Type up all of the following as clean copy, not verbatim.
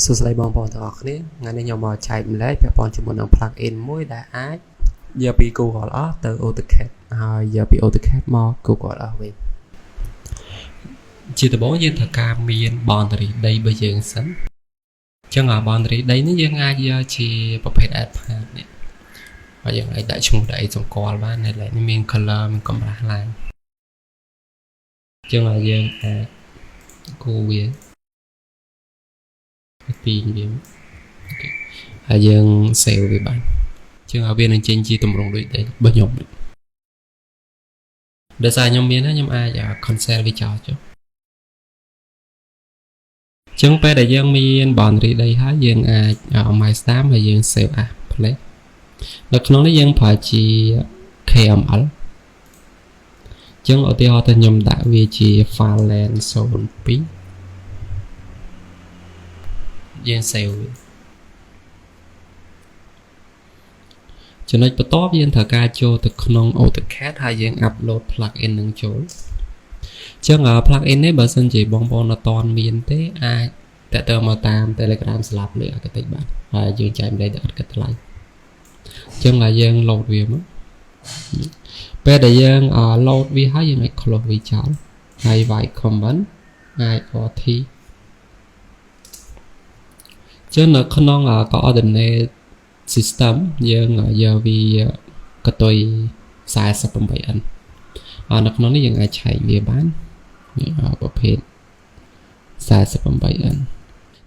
សួស្តីបងប្អូនទាំងអស់គ្នាថ្ងៃនេះខ្ញុំមកចែកម្លែកពាក់ព័ន្ធជាមួយនឹង plugin មួយដែលអាចយកពី Google Earth ទៅ AutoCAD ហើយយកពី AutoCAD មក Google Earth វិញជាដំបូងយើងត្រូវការមាន boundary ដីរបស់យើងសិនអញ្ចឹង boundary ដីនេះយើងអាចយកជាប្រភេទ add path នេះហើយយើងអាចដាក់ឈ្មោះដែលសម្គាល់បាននេះមាន color មានកម្រាស់ឡើងអញ្ចឹងយើងអាចគូវាពីវាហើយយើង save វាបានជាងឲ្យវានឹងចេញជាទម្រង់ដូចតែរបស់ខ្ញុំដោយសារខ្ញុំមានខ្ញុំអាច cancel វាចោលចុះចឹងពេលដែលយើងមាន boundary ដីហើយយើងអាច my stamp ហើយយើង save as place នៅក្នុងនេះយើងប្រើជា KML ចឹងឧទាហរណ៍ថាខ្ញុំដាក់វាជា file len 02យើង save វាចំណុចបន្ទាប់យើងត្រូវការចូលទៅក្នុង AutoCAD ហើយយើង upload plugin នឹងចូលអញ្ចឹង plugin នេះបើសិនជាបងប្អូនអត់ទាន់មានទេអាចតាក់ទងមកតាម Telegram ស្លាប់លើអកតិចបាទហើយយើងចែកម្លែកដល់អត់គិតថ្លៃអញ្ចឹងយើង load វាមកពេលដែលយើង load វាហើយយើងអាច close វាចោលហើយវាយ comment អាច RT ចឹងនៅក្នុង coordinate system យើងយកវាកតុយ 48n នៅក្នុងនេះយើងអាចឆែកវាបានប្រភេទ 48n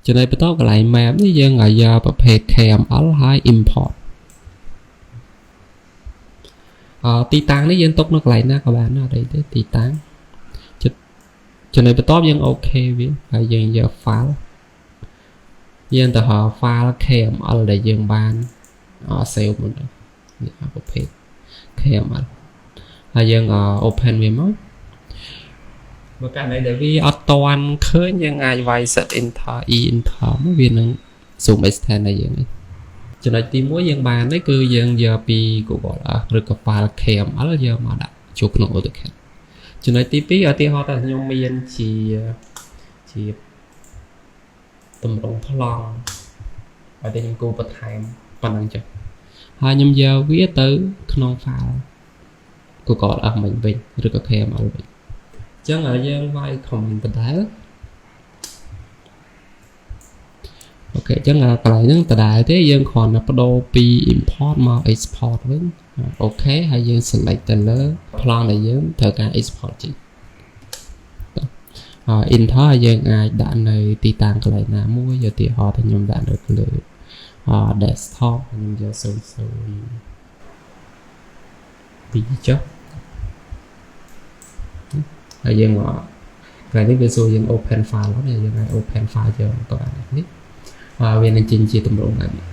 ចំណុចបន្តកន្លែង map នេះយើងយកប្រភេទ KML ហើយ import ទីតាំងនេះយើងទុកនៅកន្លែងណាក៏បានអត់អីទេទីតាំងចំណុចបន្តយើងអូខេវាហើយយើងយក file យើងទៅហៅ file KML ដែលយើងបាន save មកនេះប្រភេទ KML ហើយយើង open វាមកបើករណីដែលវាអត់តាន់ឃើញយើងអាចវាយ set enter enter មកវានឹង zoom extend ឲ្យយើងចំណុចទី1យើងបាននេះគឺយើងយកពី Google Earth ឬក៏ file KML យកមកដាក់ចូលក្នុង AutoCAD ចំណុចទី2ឧទាហរណ៍ថាខ្ញុំមានជាទម្រង់ប្លង់ហើយតែខ្ញុំគូបន្ថែមប៉ុណ្ណឹងចុះហើយខ្ញុំយកវាទៅក្នុង file Google Earth វិញឬក៏ KML វិញអញ្ចឹងយើងវាយ comment ដដែលអូខេអញ្ចឹងកន្លែងហ្នឹងដដែលទេយើងគ្រាន់តែបដូរពី import មក export វិញអូខេហើយយើង select ទៅលើ ប្លង់ដែលយើងត្រូវការ export ចេញenter យើងអាចដាក់នៅទីតាំងកន្លែងណាមួយឧទាហរណ៍ថាខ្ញុំដាក់នៅលើ desktop ខ្ញុំយក002ចុះហើយយើងកន្លែងនេះវាសួរយើង open file ហើយយើងអាច open file យកទៅអានេះវានឹងចេញជាទម្រង់បែបនេះ